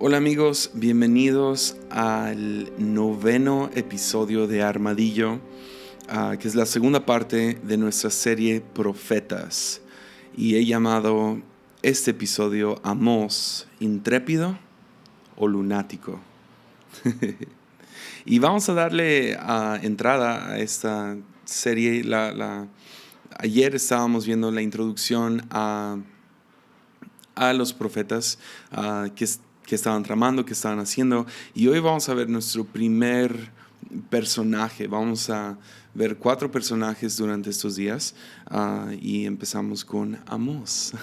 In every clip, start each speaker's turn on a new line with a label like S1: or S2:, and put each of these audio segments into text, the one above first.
S1: Hola amigos, bienvenidos al 9º episodio de Armadillo, que es la segunda parte de nuestra serie Profetas. Y he llamado este episodio Amós, intrépido o lunático. Y vamos a darle entrada a esta serie. Ayer estábamos viendo la introducción a los profetas que estaban tramando, que estaban haciendo. Y hoy vamos a ver nuestro primer personaje. Vamos a ver 4 personajes durante estos días. Y empezamos con Amós.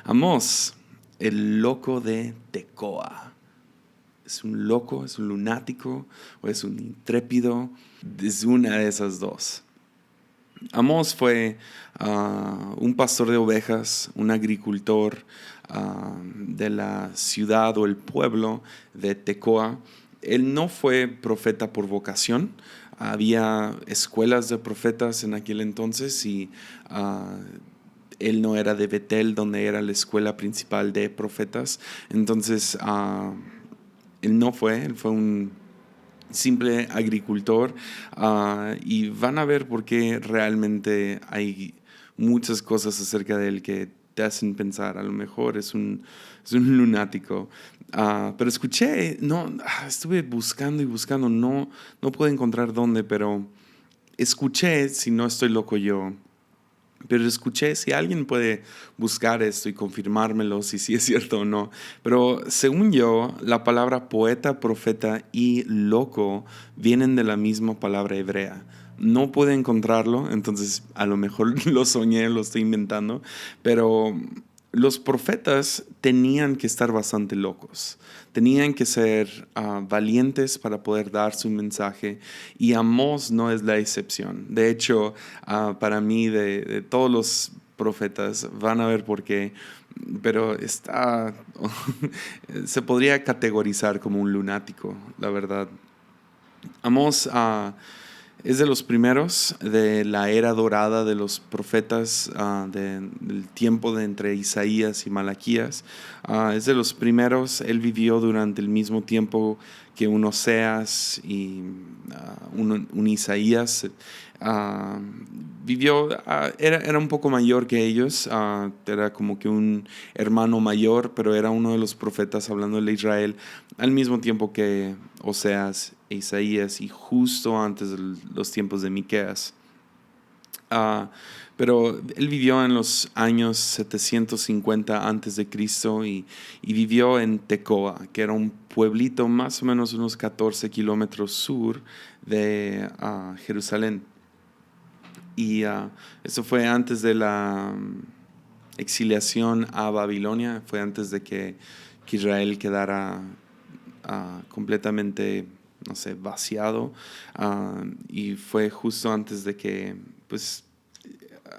S1: Amós, el loco de Tecoa. ¿Es un loco, es un lunático o es un intrépido? Es una de esas dos. Amós fue un pastor de ovejas, un agricultor de la ciudad o el pueblo de Tecoa. Él no fue profeta por vocación. Había escuelas de profetas en aquel entonces y él no era de Betel, donde era la escuela principal de profetas. Entonces, él fue un simple agricultor, y van a ver por qué realmente hay muchas cosas acerca de él que te hacen pensar, a lo mejor es un lunático. Pero estuve buscando y buscando, no puedo encontrar dónde, pero escuché, si no estoy loco yo, pero escuché, si alguien puede buscar esto y confirmármelo, si sí es cierto o no. Pero según yo, la palabra poeta, profeta y loco vienen de la misma palabra hebrea. No puedo encontrarlo, entonces a lo mejor lo soñé, lo estoy inventando. Pero los profetas tenían que estar bastante locos. Tenían que ser valientes para poder dar su mensaje, y Amós no es la excepción. De hecho, para mí, de todos los profetas, van a ver por qué, pero se podría categorizar como un lunático, la verdad. Amós es de los primeros de la era dorada de los profetas, del tiempo de entre Isaías y Malaquías. Es de los primeros. Él vivió durante el mismo tiempo que un Oseas y un Isaías. Era un poco mayor que ellos. Era como que un hermano mayor, pero era uno de los profetas hablando de Israel al mismo tiempo que Oseas e Isaías, y justo antes de los tiempos de Miqueas. Pero él vivió en los años 750 antes de Cristo, y vivió en Tecoa, que era un pueblito más o menos unos 14 kilómetros sur de Jerusalén. Y eso fue antes de la exiliación a Babilonia, fue antes de que Israel quedara completamente, no sé, vaciado, y fue justo antes de que, pues,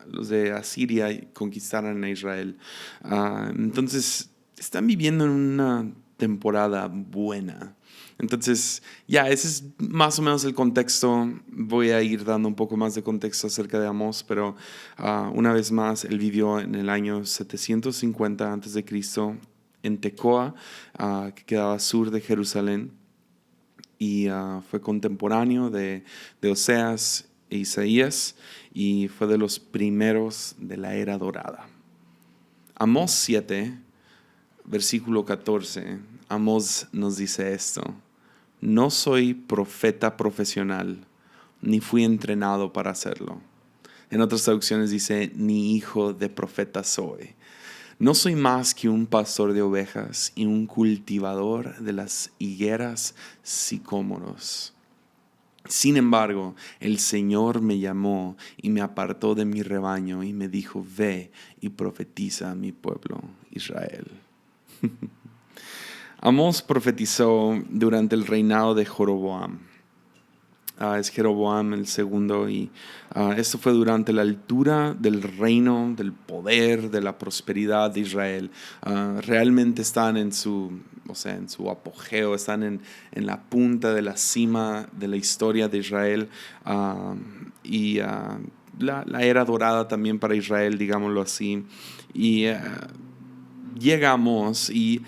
S1: los de Asiria conquistaran a Israel. Entonces, están viviendo en una temporada buena. Entonces, ese es más o menos el contexto. Voy a ir dando un poco más de contexto acerca de Amós, pero una vez más, él vivió en el año 750 a.C. en Tecoa, que quedaba al sur de Jerusalén, y fue contemporáneo de Oseas e Isaías, y fue de los primeros de la era dorada. Amós 7, versículo 14, Amós nos dice esto: no soy profeta profesional, ni fui entrenado para hacerlo. En otras traducciones dice, ni hijo de profeta soy. No soy más que un pastor de ovejas y un cultivador de las higueras sicómoros. Sin embargo, el Señor me llamó y me apartó de mi rebaño y me dijo, ve y profetiza a mi pueblo Israel. Amós profetizó durante el reinado de Jeroboam. Es Jeroboam el segundo, y esto fue durante la altura del reino, del poder, de la prosperidad de Israel. Realmente están en su apogeo, están en la punta de la cima de la historia de Israel, y la era dorada también para Israel, digámoslo así. Y llegamos, y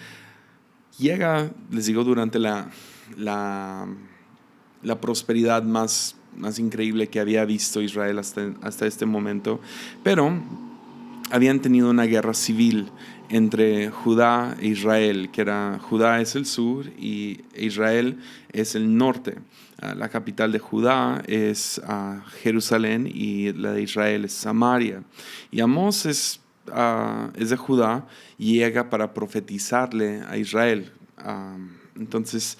S1: llega, les digo, durante la prosperidad más increíble que había visto Israel hasta este momento, pero habían tenido una guerra civil entre Judá e Israel, que era Judá es el sur y Israel es el norte. La capital de Judá es Jerusalén y la de Israel es Samaria. Y Amós es de Judá y llega para profetizarle a Israel. Entonces,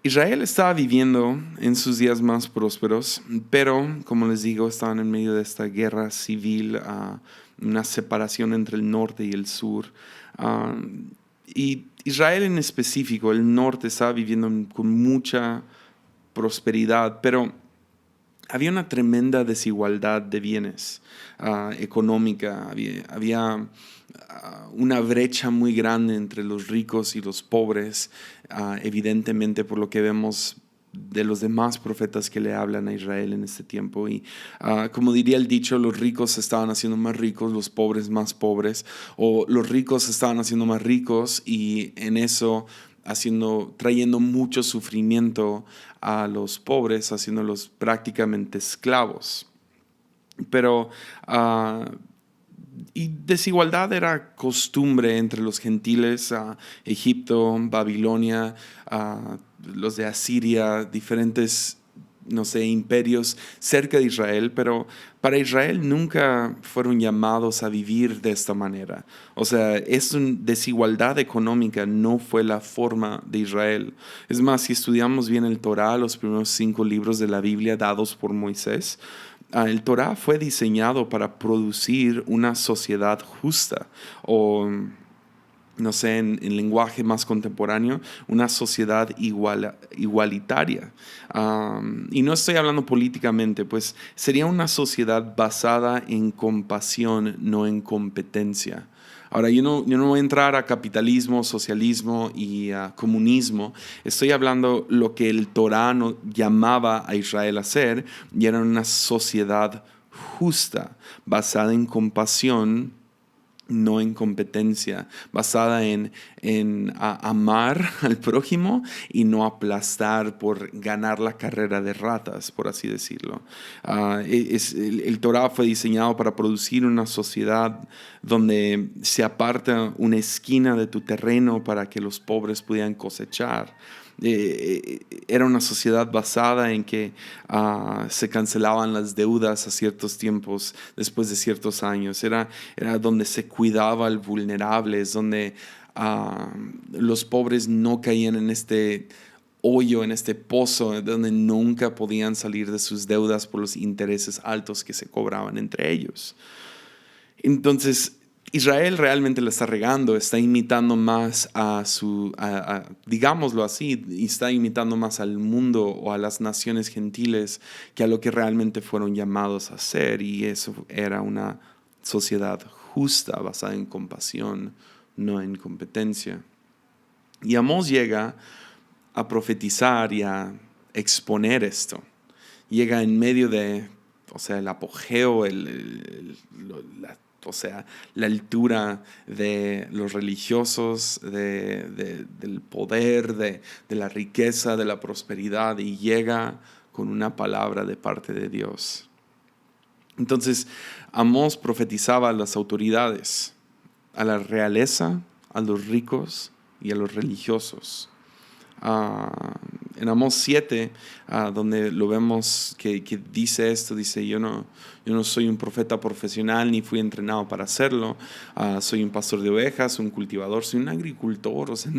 S1: Israel estaba viviendo en sus días más prósperos, pero como les digo, estaban en medio de esta guerra civil, una separación entre el norte y el sur. Y Israel en específico, el norte, estaba viviendo con mucha prosperidad, pero había una tremenda desigualdad de bienes económica, había una brecha muy grande entre los ricos y los pobres, evidentemente por lo que vemos de los demás profetas que le hablan a Israel en este tiempo. Y como diría el dicho, los ricos se estaban haciendo más ricos, los pobres más pobres, o los ricos se estaban haciendo más ricos y en eso trayendo mucho sufrimiento a los pobres, haciéndolos prácticamente esclavos. Pero y desigualdad era costumbre entre los gentiles, Egipto, Babilonia, los de Asiria, diferentes, no sé, imperios cerca de Israel, pero para Israel nunca fueron llamados a vivir de esta manera. O sea, desigualdad económica no fue la forma de Israel. Es más, si estudiamos bien el Torá, los primeros 5 libros de la Biblia dados por Moisés, el Torá fue diseñado para producir una sociedad justa, o no sé, en lenguaje más contemporáneo, una sociedad igualitaria. Y no estoy hablando políticamente, pues sería una sociedad basada en compasión, no en competencia. Ahora, yo no voy a entrar a capitalismo, socialismo y comunismo. Estoy hablando lo que el Torá llamaba a Israel a hacer, y era una sociedad justa, basada en compasión, no en competencia, basada en amar al prójimo y no aplastar por ganar la carrera de ratas, por así decirlo. El Torá fue diseñado para producir una sociedad donde se aparta una esquina de tu terreno para que los pobres pudieran cosechar. Era una sociedad basada en que se cancelaban las deudas a ciertos tiempos, después de ciertos años. Era donde se cuidaba al vulnerable, es donde los pobres no caían en este hoyo, en este pozo, donde nunca podían salir de sus deudas por los intereses altos que se cobraban entre ellos. Entonces, Israel realmente la está regando, está imitando más digámoslo así, y está imitando más al mundo o a las naciones gentiles que a lo que realmente fueron llamados a hacer, y eso era una sociedad justa, basada en compasión, no en competencia. Y Amós llega a profetizar y a exponer esto. Llega en medio de, o sea, el apogeo, la altura de los religiosos, del poder, de la riqueza, de la prosperidad, y llega con una palabra de parte de Dios. Entonces, Amós profetizaba a las autoridades, a la realeza, a los ricos y a los religiosos. En Amós 7, donde lo vemos que dice esto, dice: yo no soy un profeta profesional ni fui entrenado para hacerlo, soy un pastor de ovejas, un cultivador, soy un agricultor, o sea,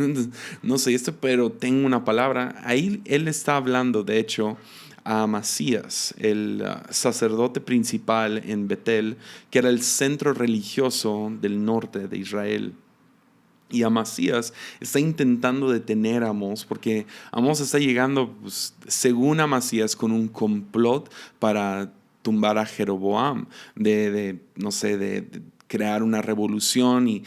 S1: no sé esto, pero tengo una palabra. Ahí él está hablando, de hecho, a Amasías, el sacerdote principal en Betel, que era el centro religioso del norte de Israel. Y Amasías está intentando detener a Amós, porque Amós está llegando, pues, según Amasías, con un complot para tumbar a Jeroboam, de crear una revolución y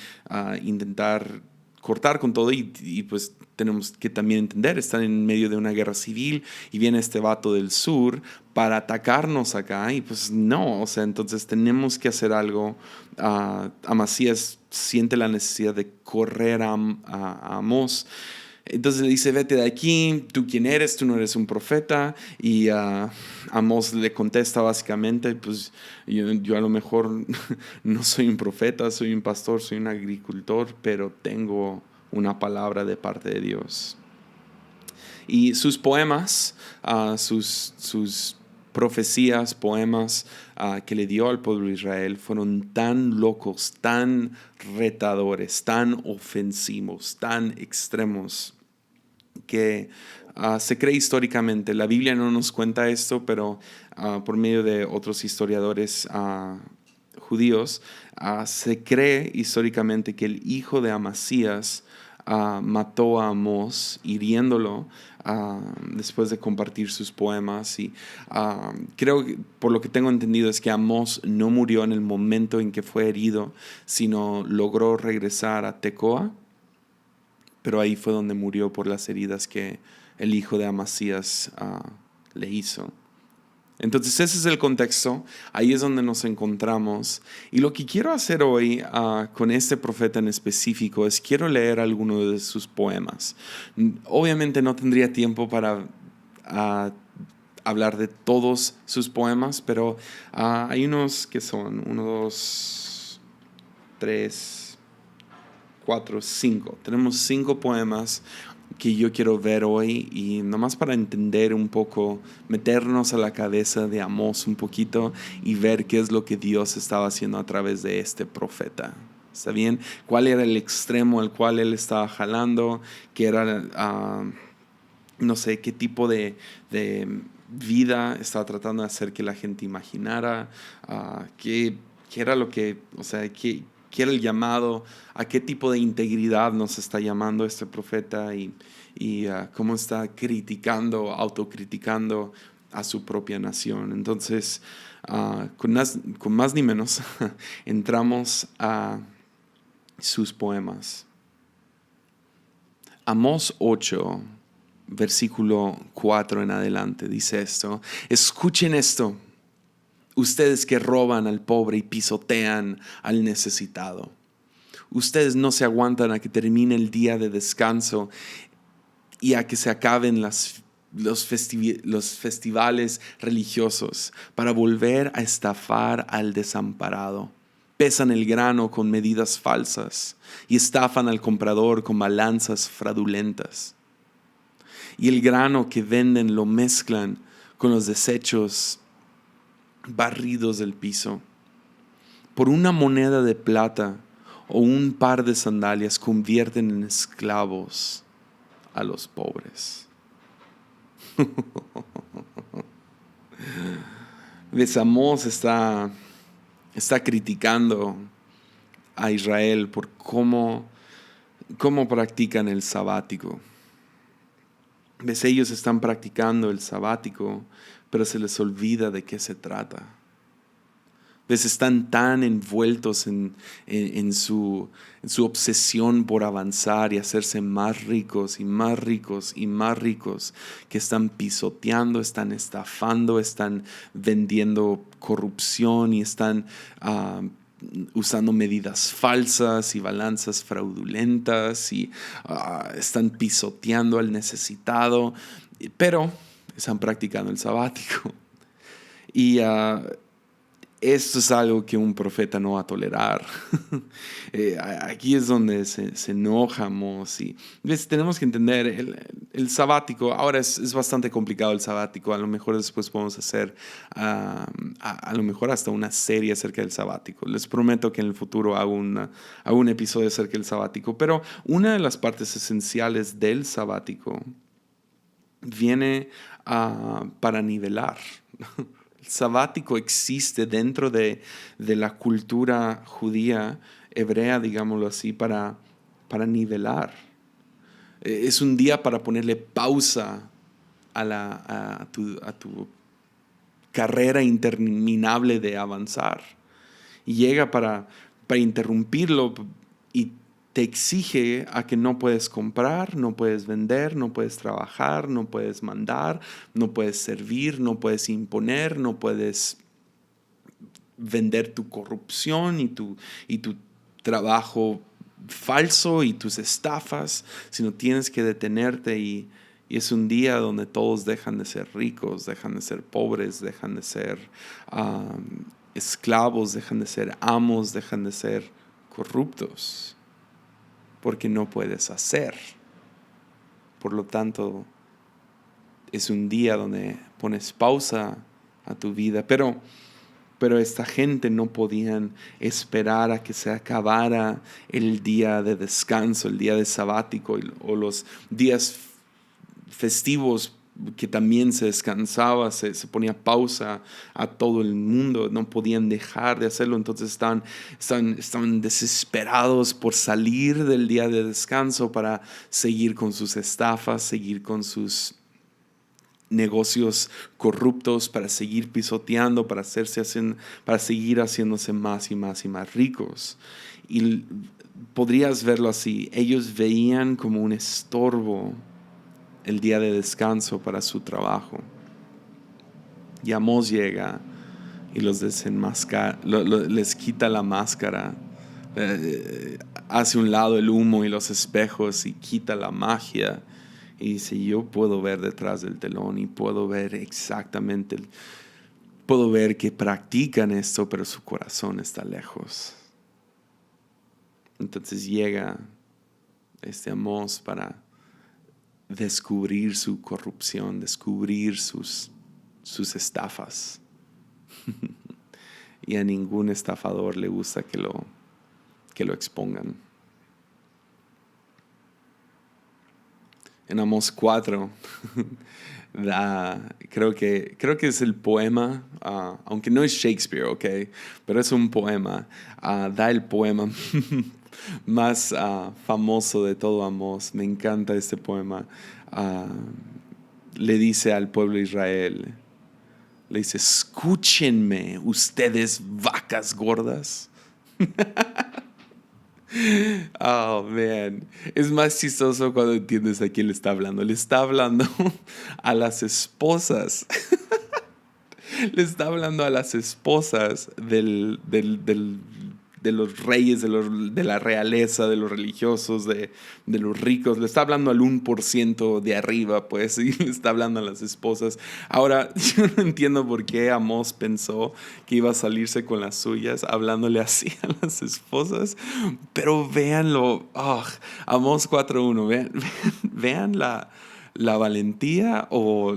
S1: intentar cortar con todo y pues tenemos que también entender, están en medio de una guerra civil y viene este vato del sur para atacarnos acá y pues no, o sea, entonces tenemos que hacer algo. Amasías siente la necesidad de correr a Amós. Entonces le dice, vete de aquí, ¿tú quién eres? Tú no eres un profeta. Y Amós le contesta básicamente, pues yo a lo mejor no soy un profeta, soy un pastor, soy un agricultor, pero tengo una palabra de parte de Dios. Y sus poemas, sus profecías, poemas que le dio al pueblo de Israel fueron tan locos, tan retadores, tan ofensivos, tan extremos, que se cree históricamente. La Biblia no nos cuenta esto, pero por medio de otros historiadores judíos, se cree históricamente que el hijo de Amasías mató a Amós, hiriéndolo después de compartir sus poemas. Y creo que, por lo que tengo entendido, es que Amós no murió en el momento en que fue herido, sino logró regresar a Tecoa, pero ahí fue donde murió por las heridas que el hijo de Amasías le hizo. Entonces ese es el contexto, ahí es donde nos encontramos. Y lo que quiero hacer hoy con este profeta en específico es quiero leer algunos de sus poemas. Obviamente no tendría tiempo para hablar de todos sus poemas, pero hay unos que son 1, 2, 3, 4, 5. Tenemos 5 poemas que yo quiero ver hoy y nomás para entender un poco, meternos a la cabeza de Amós un poquito y ver qué es lo que Dios estaba haciendo a través de este profeta. ¿Está bien? ¿Cuál era el extremo al cual él estaba jalando? ¿Qué era, no sé, qué tipo de vida estaba tratando de hacer que la gente imaginara? ¿Qué era lo que, o sea, qué era el llamado? ¿A qué tipo de integridad nos está llamando este profeta? Y cómo está autocriticando a su propia nación. Entonces, con más ni menos, entramos a sus poemas. Amós 8, versículo 4 en adelante, dice esto: escuchen esto, ustedes que roban al pobre y pisotean al necesitado. Ustedes no se aguantan a que termine el día de descanso y a que se acaben los festivales religiosos para volver a estafar al desamparado. Pesan el grano con medidas falsas y estafan al comprador con balanzas fraudulentas. Y el grano que venden lo mezclan con los desechos barridos del piso. Por una moneda de plata o un par de sandalias convierten en esclavos a los pobres. Amós está criticando a Israel por cómo practican el sabático. Ellos están practicando el sabático, pero se les olvida de qué se trata. Están tan envueltos en su obsesión por avanzar y hacerse más ricos y más ricos y más ricos, que están pisoteando, están estafando, están vendiendo corrupción y están usando medidas falsas y balanzas fraudulentas y están pisoteando al necesitado, pero están practicando el sabático. Y esto es algo que un profeta no va a tolerar. Aquí es donde se enojamos. Y tenemos que entender el sabático. Ahora es bastante complicado el sabático. A lo mejor después podemos hacer a lo mejor hasta una serie acerca del sabático. Les prometo que en el futuro hago un episodio acerca del sabático. Pero una de las partes esenciales del sabático viene para nivelar. El sabático existe dentro de la cultura judía, hebrea, digámoslo así, para nivelar. Es un día para ponerle pausa a tu carrera interminable de avanzar. Y llega para interrumpirlo y te exige a que no puedes comprar, no puedes vender, no puedes trabajar, no puedes mandar, no puedes servir, no puedes imponer, no puedes vender tu corrupción y tu trabajo falso y tus estafas, sino tienes que detenerte y es un día donde todos dejan de ser ricos, dejan de ser pobres, dejan de ser esclavos, dejan de ser amos, dejan de ser corruptos, porque no puedes hacer. Por lo tanto, es un día donde pones pausa a tu vida, pero esta gente no podían esperar a que se acabara el día de descanso, el día de sabático o los días festivos que también se descansaba, se ponía pausa a todo el mundo, no podían dejar de hacerlo, entonces estaban desesperados por salir del día de descanso para seguir con sus estafas, seguir con sus negocios corruptos, para seguir pisoteando, para seguir haciéndose más y más y más ricos. Y podrías verlo así, ellos veían como un estorbo el día de descanso para su trabajo. Y Amós llega y los desenmascara, les quita la máscara, hace un lado el humo y los espejos y quita la magia. Y dice, yo puedo ver detrás del telón y puedo ver exactamente, puedo ver que practican esto, pero su corazón está lejos. Entonces llega este Amós para descubrir su corrupción, descubrir sus estafas. Y a ningún estafador le gusta que lo expongan. En Amós 4, creo que es el poema, aunque no es Shakespeare, ¿ok? Pero es un poema. Da el poema más famoso de todo Amós. Me encanta este poema. Le dice al pueblo de Israel, le dice, escúchenme ustedes vacas gordas. Oh, man. Es más chistoso cuando entiendes a quién le está hablando. Le está hablando a las esposas. Le está hablando a las esposas de los reyes, de la realeza, de los religiosos, de los ricos. Le está hablando al 1% de arriba, pues, y le está hablando a las esposas. Ahora, yo no entiendo por qué Amós pensó que iba a salirse con las suyas, hablándole así a las esposas, pero véanlo. Oh, Amós 4:1, vean la valentía o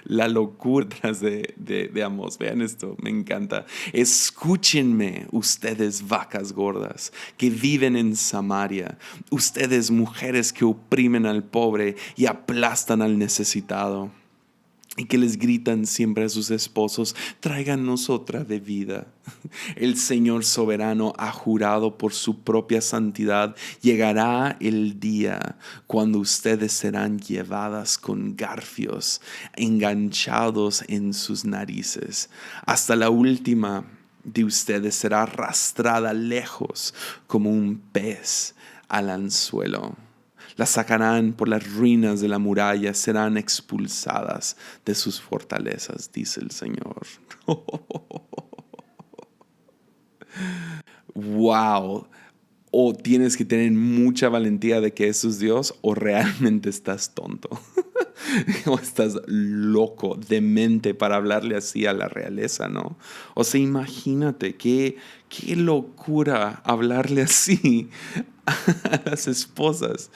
S1: la locura de Amós. Vean esto, me encanta. Escúchenme, ustedes vacas gordas que viven en Samaria, ustedes mujeres que oprimen al pobre y aplastan al necesitado, y que les gritan siempre a sus esposos, tráiganos otra bebida. El Señor soberano ha jurado por su propia santidad, llegará el día cuando ustedes serán llevadas con garfios, enganchados en sus narices. Hasta la última de ustedes será arrastrada lejos como un pez al anzuelo. Las sacarán por las ruinas de la muralla, serán expulsadas de sus fortalezas, dice el Señor. Wow. O tienes que tener mucha valentía de que eso es Dios, o realmente estás tonto. O estás loco, demente para hablarle así a la realeza, ¿no? O sea, imagínate qué locura hablarle así a las esposas.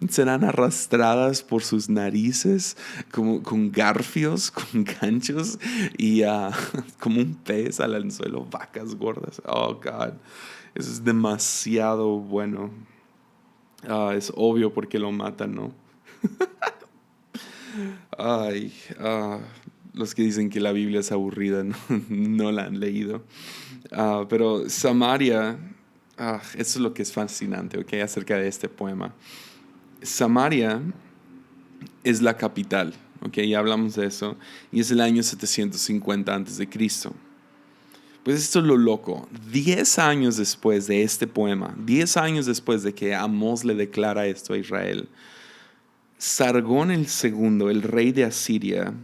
S1: Serán arrastradas por sus narices como, con garfios, con ganchos y como un pez al anzuelo, vacas gordas. Oh, God. Eso es demasiado bueno. Es obvio por qué lo matan, ¿no? Ay, los que dicen que la Biblia es aburrida no la han leído. Pero Samaria, eso es lo que es fascinante, ¿ok? Acerca de este poema. Samaria es la capital, ¿ok? Ya hablamos de eso. Y es el año 750 a.C. Pues esto es lo loco. 10 años después de este poema, 10 años después de que Amós le declara esto a Israel, Sargón el segundo, el rey de Asiria,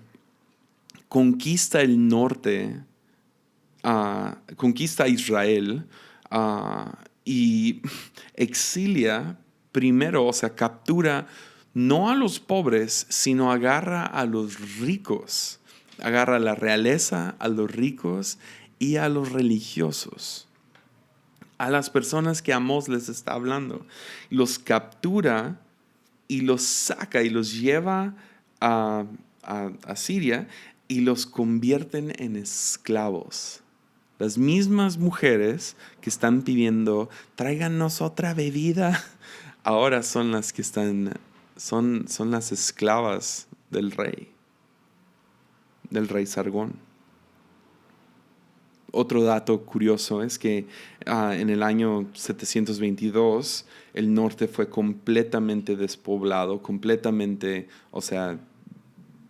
S1: conquista el norte, conquista a Israel y exilia primero, o sea, captura no a los pobres, sino agarra a los ricos. Agarra a la realeza, a los ricos y a los religiosos. A las personas que Amós les está hablando. Los captura y los saca y los lleva a Siria y los convierten en esclavos. Las mismas mujeres que están pidiendo, tráiganos otra bebida, ahora son las que son las esclavas del rey Sargón. Otro dato curioso es que en el año 722 el norte fue completamente despoblado, completamente, o sea,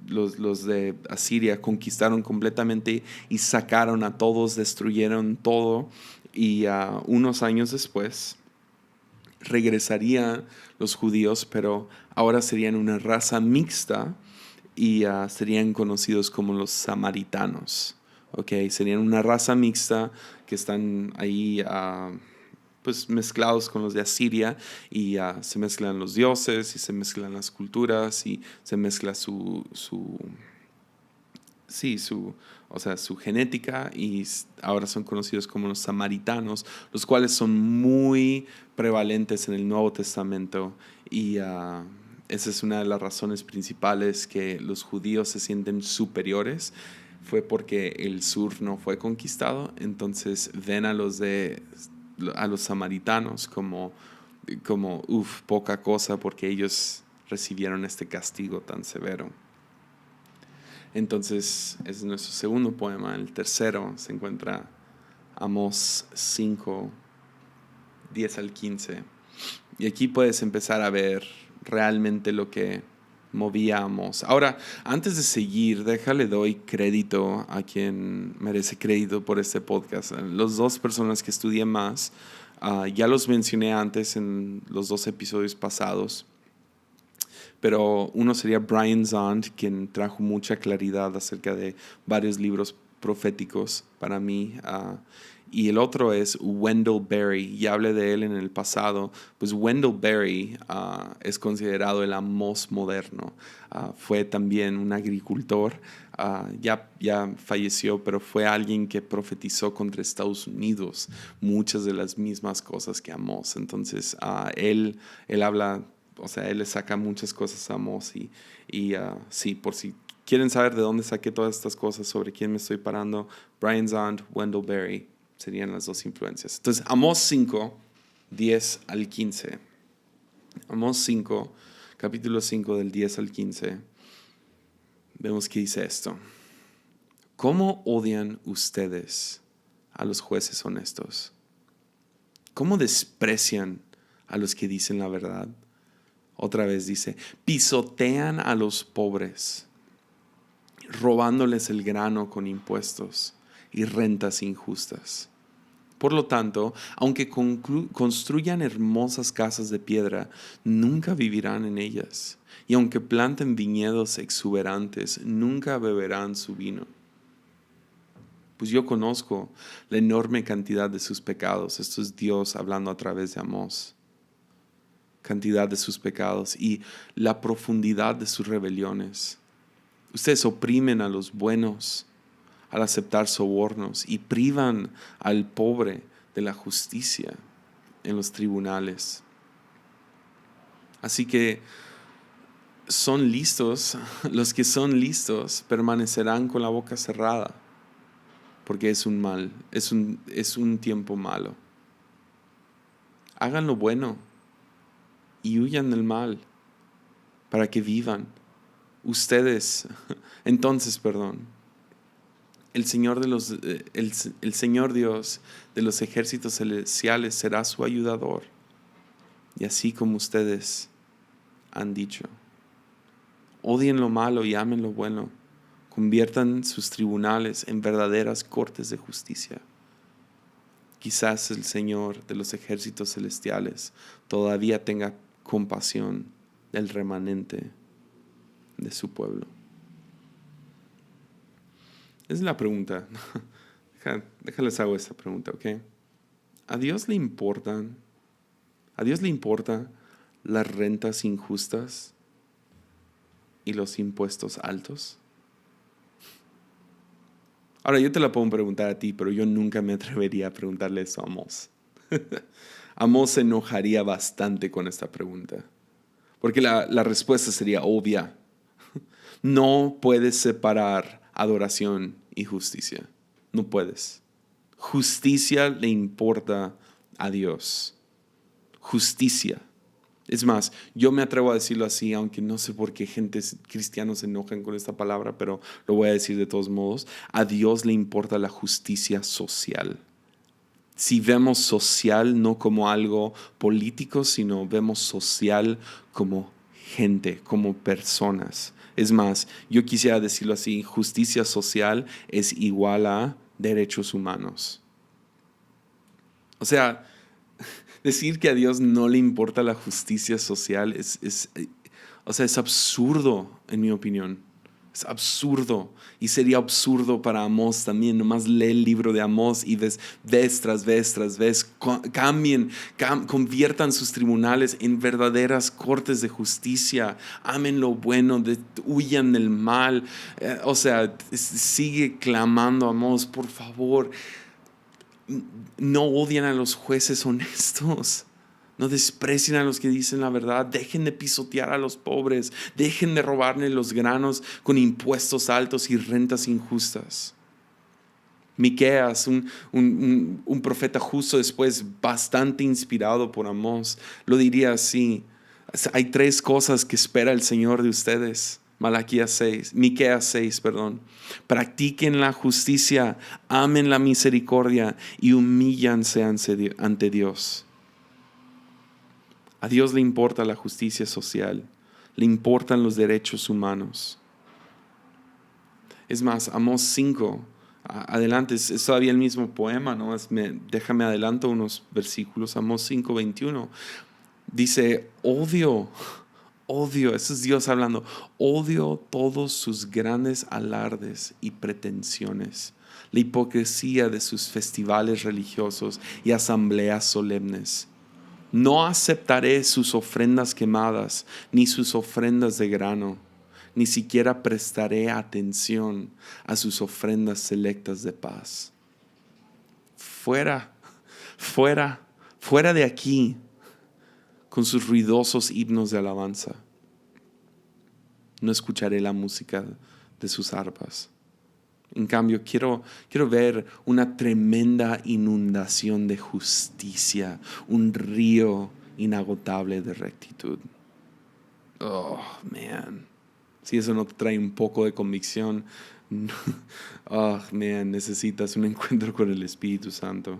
S1: los de Asiria conquistaron completamente y sacaron a todos, destruyeron todo, y unos años después regresarían los judíos, pero ahora serían una raza mixta y serían conocidos como los samaritanos. Okay, serían una raza mixta que están ahí pues mezclados con los de Asiria y se mezclan los dioses y se mezclan las culturas y se mezcla su genética, y ahora son conocidos como los samaritanos, los cuales son muy prevalentes en el Nuevo Testamento, y esa es una de las razones principales que los judíos se sienten superiores. Fue porque el sur no fue conquistado, entonces ven a los samaritanos como poca cosa, porque ellos recibieron este castigo tan severo. Entonces, es nuestro segundo poema. El tercero se encuentra Amós 5, 10 al 15. Y aquí puedes empezar a ver realmente lo que movía a Amós. Ahora, antes de seguir, déjale doy crédito a quien merece crédito por este podcast. Las dos personas que estudié más, ya los mencioné antes en los 2 episodios pasados. Pero uno sería Brian Zahnd, quien trajo mucha claridad acerca de varios libros proféticos para mí. Y el otro es Wendell Berry. Ya hablé de él en el pasado. Pues Wendell Berry es considerado el Amós moderno. Fue también un agricultor. Ya falleció, pero fue alguien que profetizó contra Estados Unidos muchas de las mismas cosas que Amós. Entonces, él habla... O sea, él le saca muchas cosas a Amós y sí, por si quieren saber de dónde saqué todas estas cosas, sobre quién me estoy parando, Brian Zahnd, Wendell Berry serían las dos influencias. Entonces, Amós 5, 10 al 15. Amós 5, capítulo 5 del 10 al 15. Vemos que dice esto. ¿Cómo odian ustedes a los jueces honestos? ¿Cómo desprecian a los que dicen la verdad? Otra vez dice, pisotean a los pobres, robándoles el grano con impuestos y rentas injustas. Por lo tanto, aunque construyan hermosas casas de piedra, nunca vivirán en ellas. Y aunque planten viñedos exuberantes, nunca beberán su vino. Pues yo conozco la enorme cantidad de sus pecados. Esto es Dios hablando a través de Amós. Cantidad de sus pecados y la profundidad de sus rebeliones. Ustedes oprimen a los buenos al aceptar sobornos y privan al pobre de la justicia en los tribunales. Así que son listos, los que son listos permanecerán con la boca cerrada, porque es un tiempo malo. Hagan lo bueno y huyan del mal para que vivan. Entonces, el Señor Dios de los ejércitos celestiales será su ayudador. Y así como ustedes han dicho, odien lo malo y amen lo bueno. Conviertan sus tribunales en verdaderas cortes de justicia. quizás el Señor de los ejércitos celestiales todavía tenga compasión del remanente de su pueblo. Esa es la pregunta. Déjales hago esta pregunta, ¿ok? ¿A Dios le importa las rentas injustas y los impuestos altos? Ahora, yo te la puedo preguntar a ti, pero yo nunca me atrevería a preguntarle eso a Amós. Amós se enojaría bastante con esta pregunta, porque la respuesta sería obvia. No puedes separar adoración y justicia. No puedes. Justicia le importa a Dios. Justicia. Es más, yo me atrevo a decirlo así, aunque no sé por qué cristianos se enojan con esta palabra, pero lo voy a decir de todos modos. A Dios le importa la justicia social. Si vemos social no como algo político, sino vemos social como gente, como personas. Es más, yo quisiera decirlo así, justicia social es igual a derechos humanos. O sea, decir que a Dios no le importa la justicia social es absurdo, en mi opinión. Es absurdo. Y sería absurdo para Amós también. Nomás lee el libro de Amós y ves tras vez, conviertan sus tribunales en verdaderas cortes de justicia. Amen lo bueno, huyan del mal. Sigue clamando Amós, por favor. No odien a los jueces honestos. No desprecien a los que dicen la verdad. Dejen de pisotear a los pobres. Dejen de robarle los granos con impuestos altos y rentas injustas. Miqueas, un profeta justo después, bastante inspirado por Amós, lo diría así: hay 3 cosas que espera el Señor de ustedes. Miqueas 6, practiquen la justicia, amen la misericordia y humíllanse ante Dios. A Dios le importa la justicia social, le importan los derechos humanos. Es más, Amós 5, adelante, es todavía el mismo poema, ¿no? Déjame adelanto unos versículos. Amós 5:21 dice: odio, eso es Dios hablando, odio todos sus grandes alardes y pretensiones, la hipocresía de sus festivales religiosos y asambleas solemnes. No aceptaré sus ofrendas quemadas, ni sus ofrendas de grano, ni siquiera prestaré atención a sus ofrendas selectas de paz. Fuera de aquí, con sus ruidosos himnos de alabanza. No escucharé la música de sus arpas. En cambio, quiero ver una tremenda inundación de justicia, un río inagotable de rectitud. Oh, man. Si eso no te trae un poco de convicción, necesitas un encuentro con el Espíritu Santo.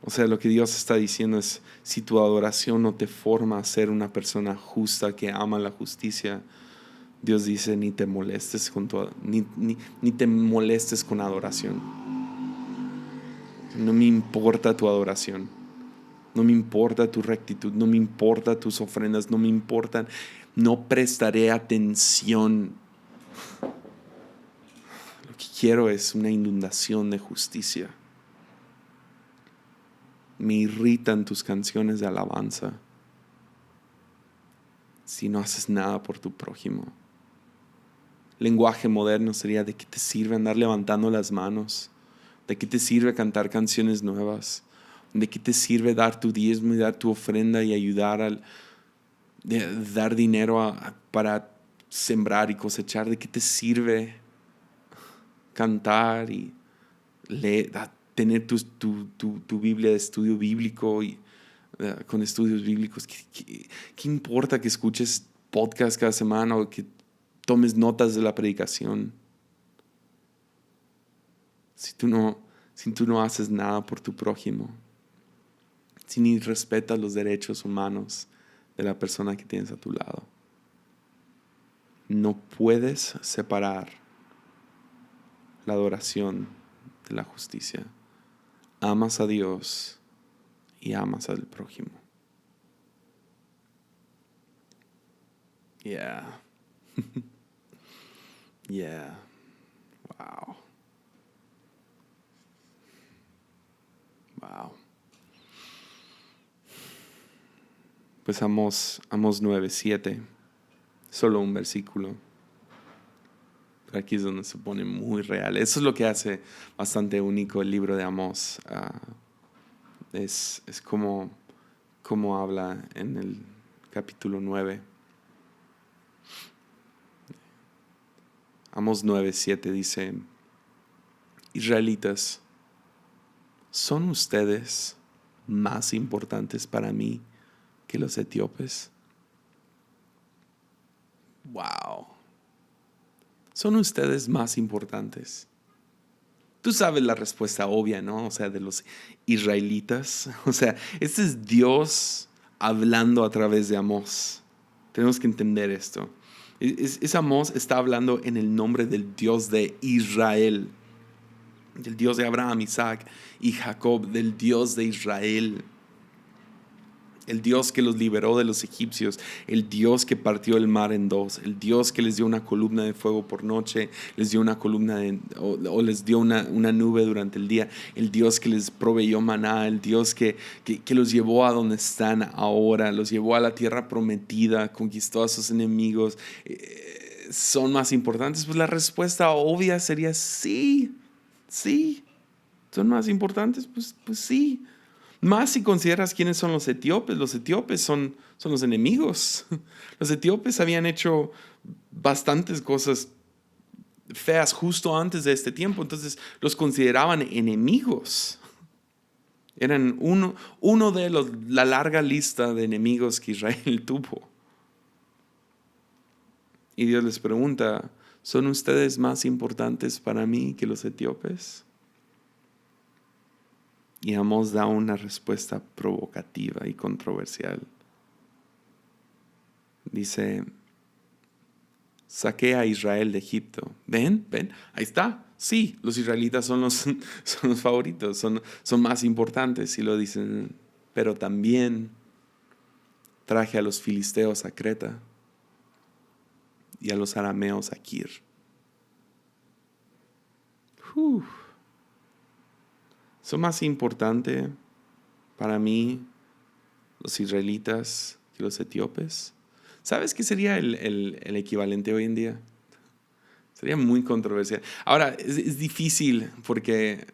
S1: O sea, lo que Dios está diciendo es: si tu adoración no te forma a ser una persona justa que ama la justicia, Dios dice: ni te molestes con ni te molestes con adoración. No me importa tu adoración, no me importa tu rectitud, no me importa tus ofrendas, no me importan, no prestaré atención. Lo que quiero es una inundación de justicia. Me irritan tus canciones de alabanza si no haces nada por tu prójimo. Lenguaje moderno sería: ¿de qué te sirve andar levantando las manos? ¿De qué te sirve cantar canciones nuevas? ¿De qué te sirve dar tu diezmo y dar tu ofrenda y ayudar dar dinero para sembrar y cosechar? ¿De qué te sirve cantar y leer, tener tu Biblia de estudio bíblico y con estudios bíblicos? ¿Qué importa que escuches podcast cada semana o que tomes notas de la predicación si tú no haces nada por tu prójimo, si ni respetas los derechos humanos de la persona que tienes a tu lado? No puedes separar la adoración de la justicia. amas a Dios y amas al prójimo. Yeah. Yeah. Wow. Wow. Pues Amós 9:7, solo un versículo. Aquí es donde se pone muy real. Eso es lo que hace bastante único el libro de Amós. Es como habla en el capítulo 9. Amós 9:7 dice: Israelitas, ¿son ustedes más importantes para mí que los etíopes? Wow. ¿Son ustedes más importantes? Tú sabes la respuesta obvia, ¿no? O sea, de los israelitas. O sea, este es Dios hablando a través de Amós. Tenemos que entender esto. Amós está hablando en el nombre del Dios de Israel, del Dios de Abraham, Isaac y Jacob, del Dios de Israel. El Dios que los liberó de los egipcios, el Dios que partió el mar en dos, el Dios que les dio una columna de fuego por noche, les dio una columna o les dio una nube durante el día, el Dios que les proveyó maná, el Dios que los llevó a donde están ahora, los llevó a la tierra prometida, conquistó a sus enemigos. ¿Son más importantes? Pues la respuesta obvia sería sí, sí. ¿Son más importantes? Pues sí. Más si consideras quiénes son los etíopes. Los etíopes son los enemigos. Los etíopes habían hecho bastantes cosas feas justo antes de este tiempo, entonces los consideraban enemigos. Eran uno de la larga lista de enemigos que Israel tuvo. Y Dios les pregunta: ¿son ustedes más importantes para mí que los etíopes? Y Amós da una respuesta provocativa y controversial. Dice: saqué a Israel de Egipto. ¿Ven? Ahí está. Sí, los israelitas son los favoritos, son más importantes, y lo dicen. Pero también traje a los filisteos a Creta y a los arameos a Kir. Son más importantes para mí los israelitas que los etíopes. ¿Sabes qué sería el equivalente hoy en día? Sería muy controversial. Ahora, es difícil porque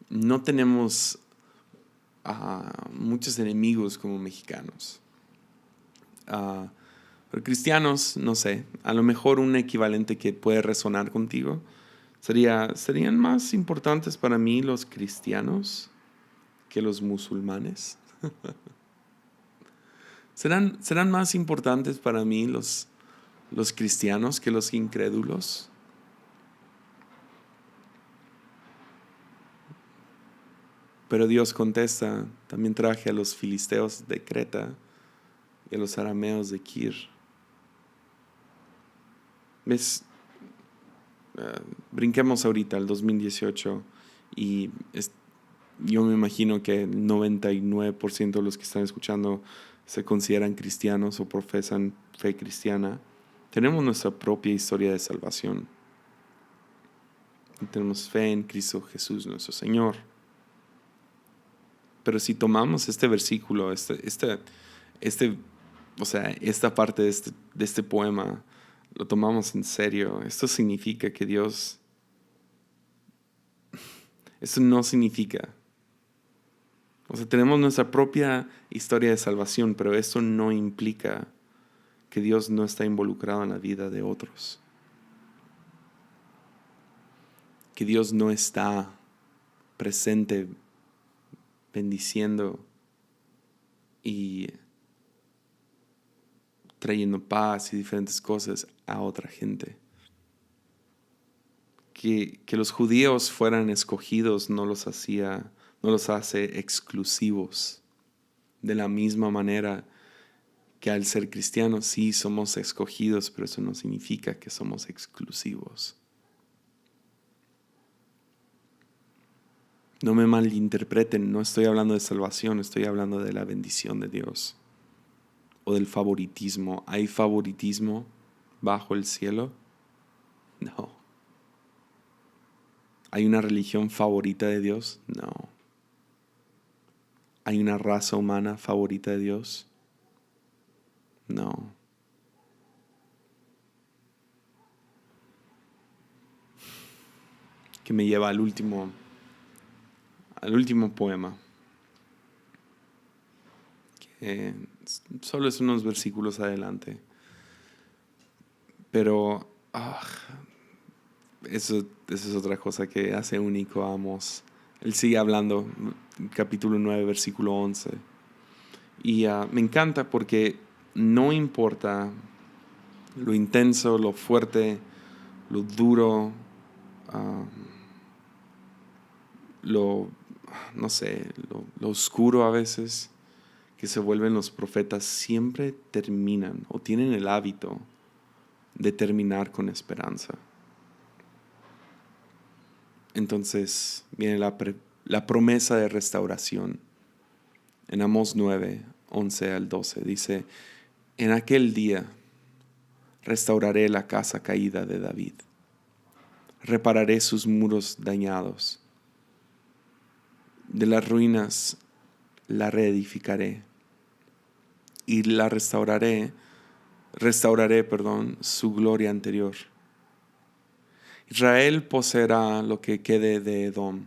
S1: no tenemos muchos enemigos como mexicanos. Pero cristianos, no sé, a lo mejor un equivalente que puede resonar contigo serían más importantes para mí los cristianos que los musulmanes. ¿Serán más importantes para mí los cristianos que los incrédulos? Pero Dios contesta: también traje a los filisteos de Creta y a los arameos de Kir. ¿Ves? Brinquemos ahorita al 2018 y yo me imagino que el 99% de los que están escuchando se consideran cristianos o profesan fe cristiana. Tenemos nuestra propia historia de salvación. Y tenemos fe en Cristo Jesús, nuestro Señor. Pero si tomamos este versículo, o sea, esta parte de este poema, lo tomamos en serio, esto significa que Dios, esto no significa, o sea, tenemos nuestra propia historia de salvación, pero esto no implica que Dios no está involucrado en la vida de otros. Que Dios no está presente bendiciendo y trayendo paz y diferentes cosas a otra gente. Que los judíos fueran escogidos no los hace exclusivos. De la misma manera que al ser cristianos sí somos escogidos, pero eso no significa que somos exclusivos. No me malinterpreten, no estoy hablando de salvación, estoy hablando de la bendición de Dios o del favoritismo. ¿Hay favoritismo bajo el cielo? No. ¿Hay una religión favorita de Dios? No. ¿Hay una raza humana favorita de Dios? No. Que me lleva al último poema, que solo es unos versículos adelante. Pero eso es otra cosa que hace único a Amós. Él sigue hablando, capítulo 9, versículo 11. Y me encanta porque no importa lo intenso, lo fuerte, lo duro, no sé, lo oscuro a veces que se vuelven los profetas, siempre terminan o tienen el hábito de terminar con esperanza. Entonces viene la promesa de restauración. En Amós 9, 11 al 12 dice: en aquel día restauraré la casa caída de David, repararé sus muros dañados, de las ruinas la reedificaré y la restauraré su gloria anterior. Israel poseerá lo que quede de Edom,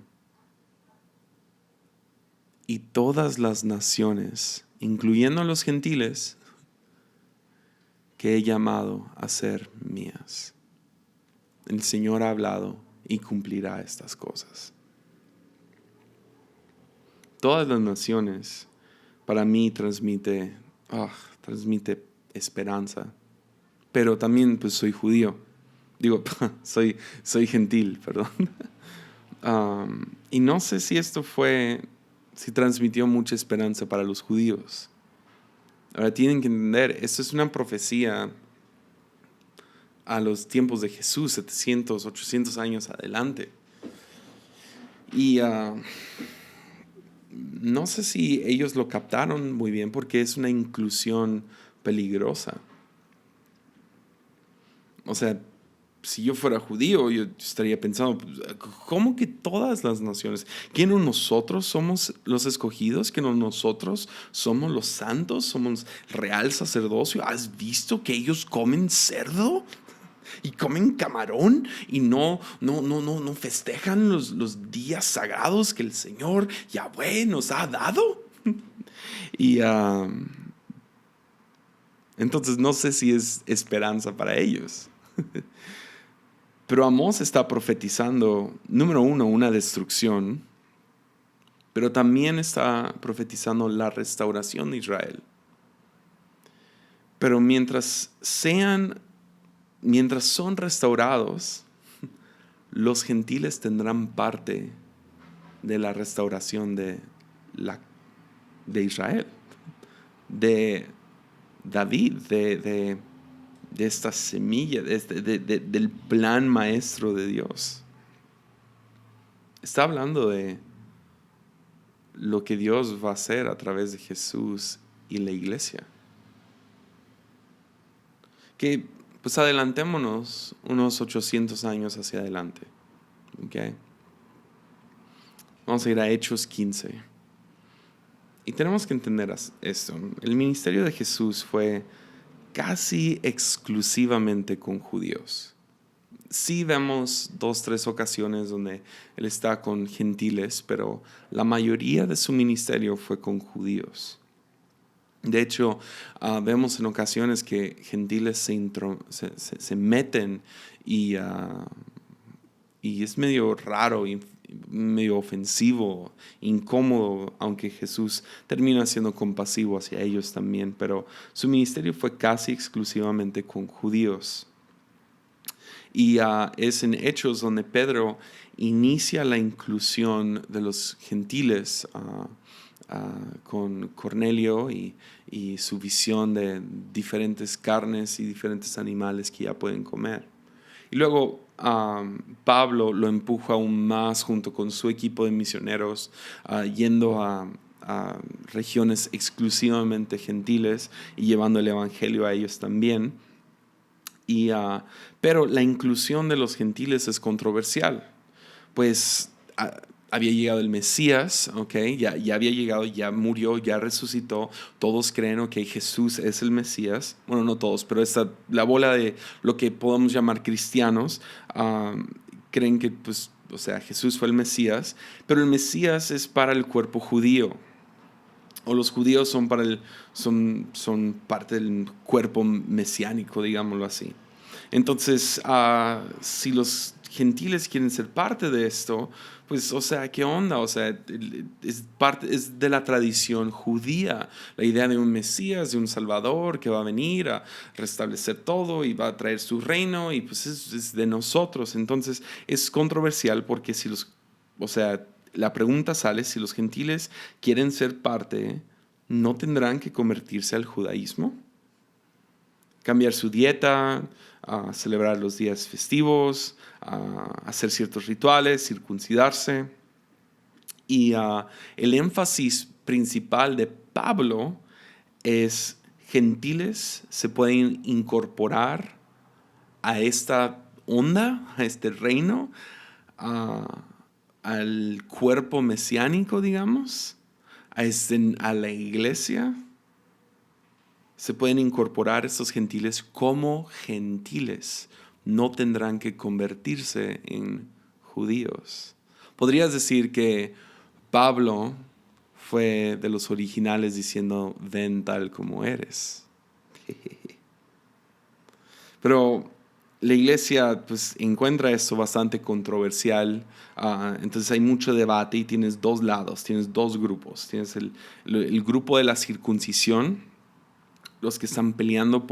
S1: y todas las naciones, incluyendo a los gentiles, que he llamado a ser mías. El Señor ha hablado y cumplirá estas cosas. Todas las naciones para mí transmite esperanza, pero también pues soy judío. Digo, soy gentil, perdón. Y no sé si si transmitió mucha esperanza para los judíos. Ahora tienen que entender, esto es una profecía a los tiempos de Jesús, 700, 800 años adelante. Y no sé si ellos lo captaron muy bien porque es una inclusión peligrosa. O sea, si yo fuera judío, yo estaría pensando, ¿cómo que todas las naciones? ¿Que no nosotros somos los escogidos? ¿Que no nosotros somos los santos? ¿Somos real sacerdocio? ¿Has visto que ellos comen cerdo? Y comen camarón y no festejan los días sagrados que el Señor Yahweh nos ha dado. Y entonces no sé si es esperanza para ellos. Pero Amós está profetizando, número uno, una destrucción, pero también está profetizando la restauración de Israel. Pero mientras son restaurados, los gentiles tendrán parte de la restauración de Israel, de David, de esta semilla, del plan maestro de Dios. Está hablando de lo que Dios va a hacer a través de Jesús y la iglesia. Que pues adelantémonos unos 800 años hacia adelante. ¿Okay? Vamos a ir a Hechos 15. Y tenemos que entender esto. El ministerio de Jesús fue casi exclusivamente con judíos. Sí vemos 2, 3 ocasiones donde Él está con gentiles, pero la mayoría de su ministerio fue con judíos. De hecho, vemos en ocasiones que gentiles se meten y es medio raro y medio ofensivo, incómodo, aunque Jesús termina siendo compasivo hacia ellos también, pero su ministerio fue casi exclusivamente con judíos. Y es en Hechos donde Pedro inicia la inclusión de los gentiles con Cornelio y su visión de diferentes carnes y diferentes animales que ya pueden comer. Y luego Pablo lo empuja aún más junto con su equipo de misioneros, yendo a regiones exclusivamente gentiles y llevando el evangelio a ellos también. Pero la inclusión de los gentiles es controversial, pues había llegado el Mesías, ¿okay? Ya había llegado, ya murió, ya resucitó. Todos creen que Jesús es el Mesías. Bueno, no todos, pero la bola de lo que podemos llamar cristianos creen que, pues, o sea, Jesús fue el Mesías, pero el Mesías es para el cuerpo judío. O los judíos son parte del cuerpo mesiánico, digámoslo así. Entonces, si los gentiles quieren ser parte de esto, pues, o sea, ¿qué onda? O sea, es de la tradición judía, la idea de un Mesías, de un Salvador que va a venir a restablecer todo y va a traer su reino, y pues es de nosotros. Entonces, es controversial porque o sea, la pregunta sale, si los gentiles quieren ser parte, ¿no tendrán que convertirse al judaísmo? Cambiar su dieta, celebrar los días festivos, hacer ciertos rituales, circuncidarse. Y el énfasis principal de Pablo es: gentiles se pueden incorporar a esta onda, a este reino, al cuerpo mesiánico, digamos, a la iglesia. Se pueden incorporar estos gentiles como gentiles. No tendrán que convertirse en judíos. Podrías decir que Pablo fue de los originales diciendo: ven tal como eres. Pero la iglesia, pues, encuentra esto bastante controversial. Entonces hay mucho debate y tienes dos lados, tienes dos grupos. Tienes el grupo de la circuncisión, los que están peleando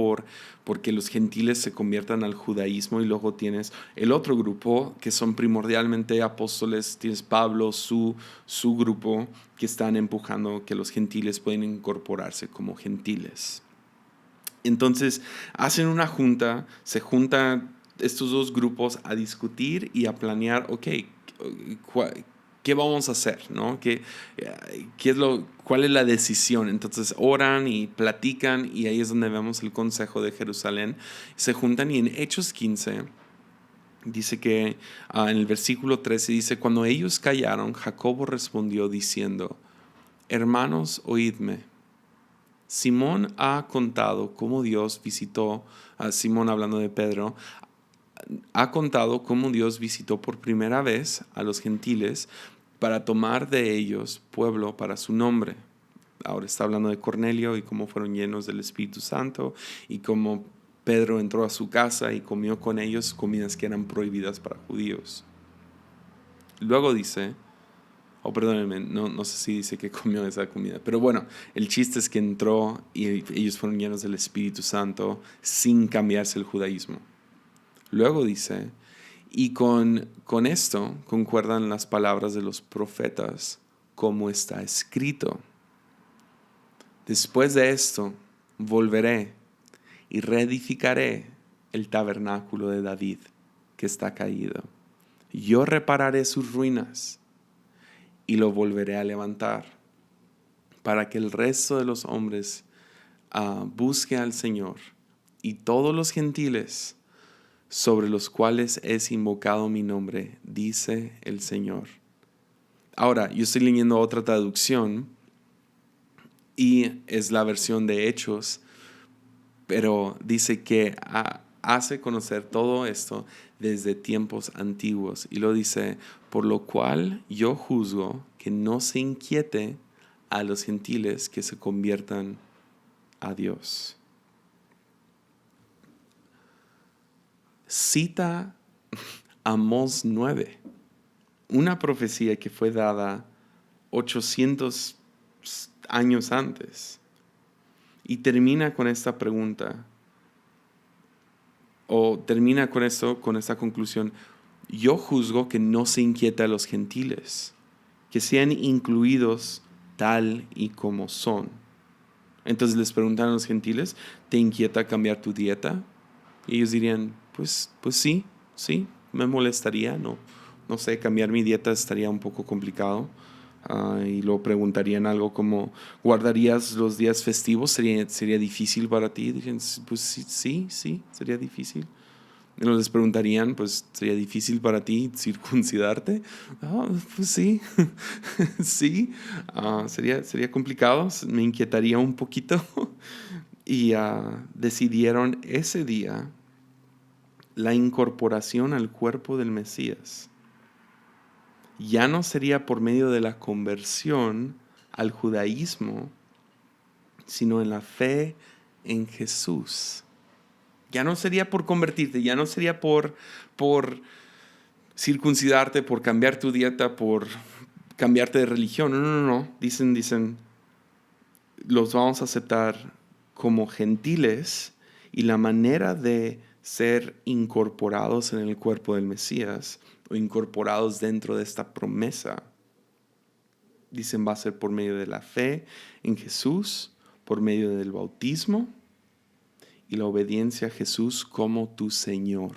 S1: porque los gentiles se conviertan al judaísmo, y luego tienes el otro grupo que son primordialmente apóstoles. Tienes Pablo, su grupo, que están empujando que los gentiles pueden incorporarse como gentiles. Entonces hacen una junta, se juntan estos dos grupos a discutir y a planear, ok, ¿qué vamos a hacer? ¿No? ¿Cuál es la decisión? Entonces oran y platican, y ahí es donde vemos el Consejo de Jerusalén. Se juntan, y en Hechos 15 dice que en el versículo 13 dice: cuando ellos callaron, Jacobo respondió diciendo: hermanos, oídme. Simón ha contado cómo Dios visitó, Simón hablando de Pedro, ha contado cómo Dios visitó por primera vez a los gentiles para tomar de ellos pueblo para su nombre. Ahora está hablando de Cornelio y cómo fueron llenos del Espíritu Santo, y cómo Pedro entró a su casa y comió con ellos comidas que eran prohibidas para judíos. Luego dice, perdónenme, no sé si dice que comió esa comida, pero bueno, el chiste es que entró y ellos fueron llenos del Espíritu Santo sin cambiarse el judaísmo. Luego dice: y con esto concuerdan las palabras de los profetas, como está escrito: después de esto volveré y reedificaré el tabernáculo de David, que está caído. Yo repararé sus ruinas y lo volveré a levantar, para que el resto de los hombres busque al Señor, y todos los gentiles sobre los cuales es invocado mi nombre, dice el Señor. Ahora, yo estoy leyendo otra traducción y es la versión de Hechos, pero dice que hace conocer todo esto desde tiempos antiguos, y lo dice: por lo cual yo juzgo que no se inquiete a los gentiles que se conviertan a Dios. Cita Amós 9, una profecía que fue dada 800 años antes, y termina con esta pregunta, o termina con esta conclusión: yo juzgo que no se inquieta a los gentiles, que sean incluidos tal y como son. Entonces les preguntan a los gentiles: ¿te inquieta cambiar tu dieta? Y ellos dirían: pues sí, me molestaría, no sé, cambiar mi dieta estaría un poco complicado. Y luego preguntarían algo como, ¿guardarías los días festivos? ¿Sería difícil para ti? Dije, pues sí, sería difícil. Y luego les preguntarían, pues, ¿sería difícil para ti circuncidarte? Pues sí, sí. Sería complicado, me inquietaría un poquito. Y decidieron ese día la incorporación al cuerpo del Mesías. Ya no sería por medio de la conversión al judaísmo, sino en la fe en Jesús. Ya no sería por convertirte, ya no sería por circuncidarte, por cambiar tu dieta, por cambiarte de religión. No. Dicen, los vamos a aceptar como gentiles, y la manera de ser incorporados en el cuerpo del Mesías o incorporados dentro de esta promesa, dicen, va a ser por medio de la fe en Jesús, por medio del bautismo y la obediencia a Jesús como tu Señor.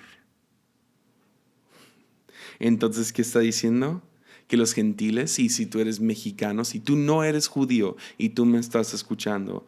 S1: Entonces, ¿qué está diciendo? Que los gentiles, y si tú eres mexicano, si tú no eres judío y tú me estás escuchando,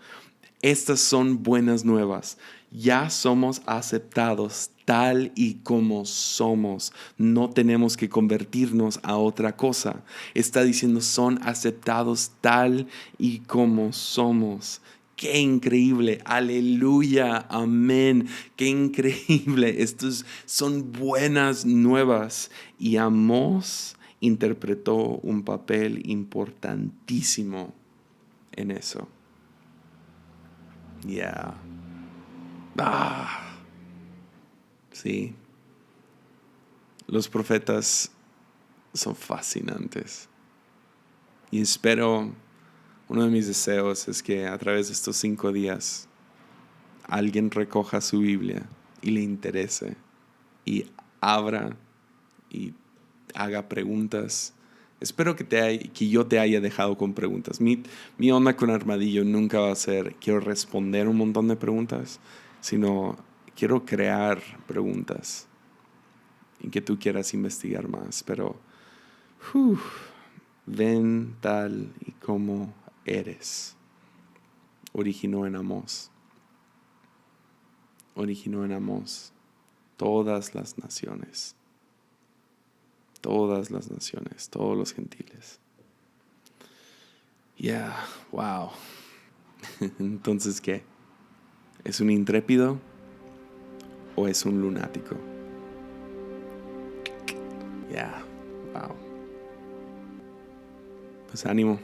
S1: estas son buenas nuevas. Ya somos aceptados tal y como somos. No tenemos que convertirnos a otra cosa. Está diciendo, son aceptados tal y como somos. ¡Qué increíble! ¡Aleluya! ¡Amén! ¡Qué increíble! Estos son buenas nuevas. Y Amós interpretó un papel importantísimo en eso. Yeah. Sí. Los profetas son fascinantes. Y espero, uno de mis deseos es que a través de estos 5 días alguien recoja su Biblia y le interese y abra y haga preguntas. Espero que yo te haya dejado con preguntas. Mi onda con Armadillo nunca va a ser quiero responder un montón de preguntas, sino quiero crear preguntas y que tú quieras investigar más. Pero ven tal y como eres. Originó en Amós. Originó en Amós todas las naciones. Todas las naciones, todos los gentiles. Wow. Entonces, ¿qué? ¿Es un intrépido o es un lunático? Wow. Pues ánimo.